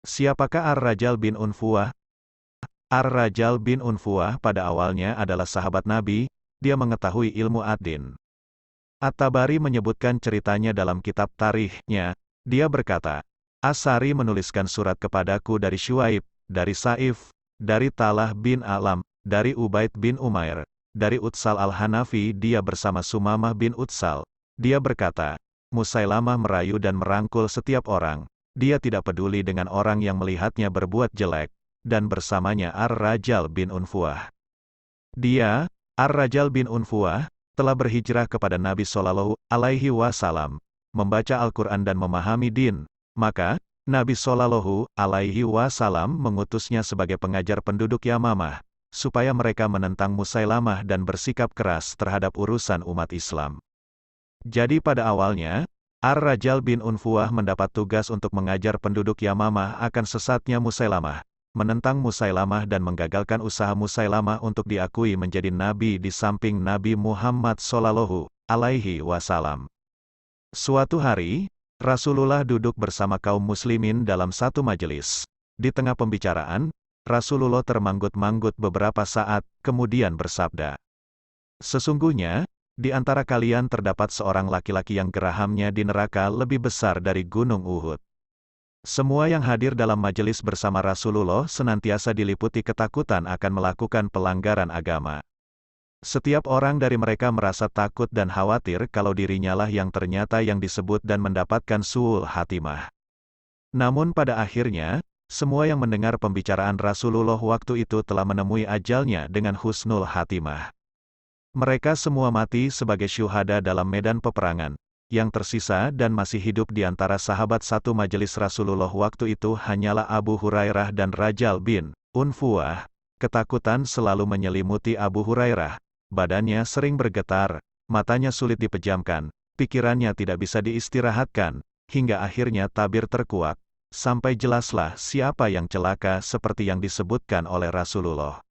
Siapakah Ar-Rajal bin Unfuah? Ar-Rajal bin Unfuah pada awalnya adalah sahabat Nabi, dia mengetahui ilmu ad-din. At-Tabari menyebutkan ceritanya dalam kitab tarikhnya, dia berkata, As-Sari menuliskan surat kepadaku dari Syuaib, dari Saif, dari Talah bin Alam, dari Ubaid bin Umair, dari Utsal al-Hanafi dia bersama Sumamah bin Utsal. Dia berkata, Musailamah merayu dan merangkul setiap orang, dia tidak peduli dengan orang yang melihatnya berbuat jelek, dan bersamanya Ar-Rajal bin Unfuah. Dia, Ar-Rajal bin Unfuah, telah berhijrah kepada Nabi Shallallahu Alaihi Wasallam, membaca Al-Quran dan memahami din, maka, Nabi Shallallahu Alaihi Wasallam mengutusnya sebagai pengajar penduduk Yamamah, supaya mereka menentang Musailamah dan bersikap keras terhadap urusan umat Islam. Jadi pada awalnya, Ar-Rajal bin Unfuah mendapat tugas untuk mengajar penduduk Yamamah akan sesatnya Musailamah, menentang Musailamah dan menggagalkan usaha Musailamah untuk diakui menjadi nabi di samping Nabi Muhammad Shallallahu Alaihi Wasallam. Suatu hari, Rasulullah duduk bersama kaum muslimin dalam satu majelis. Di tengah pembicaraan, Rasulullah termanggut-manggut beberapa saat, kemudian bersabda, Sesungguhnya, di antara kalian terdapat seorang laki-laki yang gerahamnya di neraka lebih besar dari gunung Uhud. Semua yang hadir dalam majelis bersama Rasulullah senantiasa diliputi ketakutan akan melakukan pelanggaran agama. Setiap orang dari mereka merasa takut dan khawatir kalau dirinya lah yang ternyata yang disebut dan mendapatkan su'ul hatimah. Namun pada akhirnya, semua yang mendengar pembicaraan Rasulullah waktu itu telah menemui ajalnya dengan husnul hatimah. Mereka semua mati sebagai syuhada dalam medan peperangan. Yang tersisa dan masih hidup di antara sahabat satu majelis Rasulullah waktu itu hanyalah Abu Hurairah dan Rajal bin Unfuah. Ketakutan selalu menyelimuti Abu Hurairah. Badannya sering bergetar, matanya sulit dipejamkan, pikirannya tidak bisa diistirahatkan, hingga akhirnya tabir terkuak, sampai jelaslah siapa yang celaka seperti yang disebutkan oleh Rasulullah.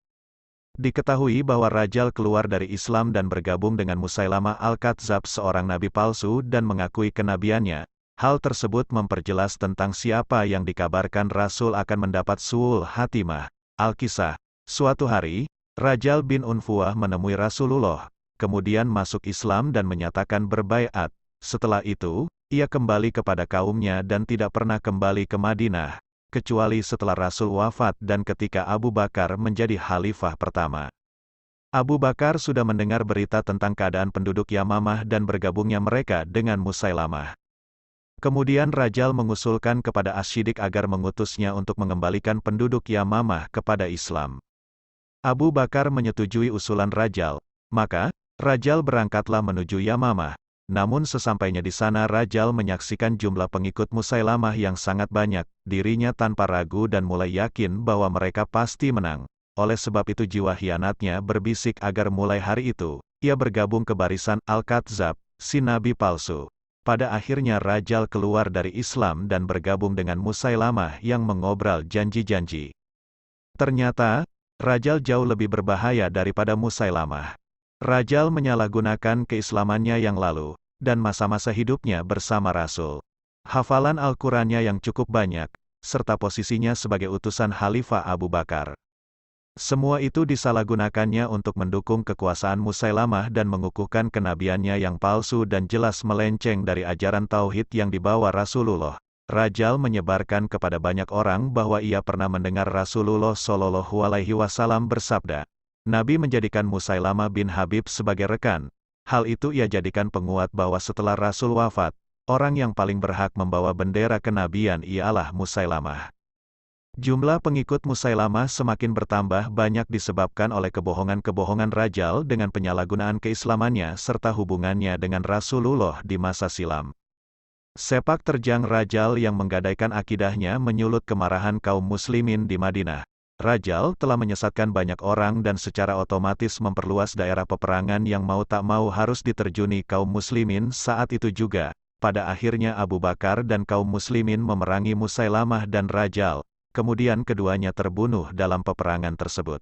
Diketahui bahwa Rajal keluar dari Islam dan bergabung dengan Musailamah al-Kadzab seorang nabi palsu dan mengakui kenabiannya. Hal tersebut memperjelas tentang siapa yang dikabarkan Rasul akan mendapat su'ul hatimah. Al-Kisah, suatu hari, Rajal bin Unfuah menemui Rasulullah, kemudian masuk Islam dan menyatakan berbaiat. Setelah itu, ia kembali kepada kaumnya dan tidak pernah kembali ke Madinah, kecuali setelah Rasul wafat dan ketika Abu Bakar menjadi khalifah pertama. Abu Bakar sudah mendengar berita tentang keadaan penduduk Yamamah dan bergabungnya mereka dengan Musailamah. Kemudian Rajal mengusulkan kepada As-Siddiq agar mengutusnya untuk mengembalikan penduduk Yamamah kepada Islam. Abu Bakar menyetujui usulan Rajal, maka, Rajal berangkatlah menuju Yamamah. Namun sesampainya di sana Rajal menyaksikan jumlah pengikut Musailamah yang sangat banyak, dirinya tanpa ragu dan mulai yakin bahwa mereka pasti menang. Oleh sebab itu jiwa khianatnya berbisik agar mulai hari itu, ia bergabung ke barisan Al-Kadzab, si nabi palsu. Pada akhirnya Rajal keluar dari Islam dan bergabung dengan Musailamah yang mengobrol janji-janji. Ternyata, Rajal jauh lebih berbahaya daripada Musailamah. Rajal menyalahgunakan keislamannya yang lalu, dan masa-masa hidupnya bersama Rasul. Hafalan Al-Qurannya yang cukup banyak, serta posisinya sebagai utusan Khalifah Abu Bakar. Semua itu disalahgunakannya untuk mendukung kekuasaan Musailamah dan mengukuhkan kenabiannya yang palsu dan jelas melenceng dari ajaran Tauhid yang dibawa Rasulullah. Rajal menyebarkan kepada banyak orang bahwa ia pernah mendengar Rasulullah Shallallahu Alaihi Wasallam bersabda, Nabi menjadikan Musailamah bin Habib sebagai rekan. Hal itu ia jadikan penguat bahwa setelah Rasul wafat, orang yang paling berhak membawa bendera kenabian ialah Musailamah. Jumlah pengikut Musailamah semakin bertambah banyak disebabkan oleh kebohongan-kebohongan Rajal dengan penyalahgunaan keislamannya serta hubungannya dengan Rasulullah di masa silam. Sepak terjang Rajal yang menggadaikan akidahnya menyulut kemarahan kaum muslimin di Madinah. Rajal telah menyesatkan banyak orang dan secara otomatis memperluas daerah peperangan yang mau tak mau harus diterjuni kaum muslimin saat itu juga. Pada akhirnya Abu Bakar dan kaum muslimin memerangi Musailamah dan Rajal, kemudian keduanya terbunuh dalam peperangan tersebut.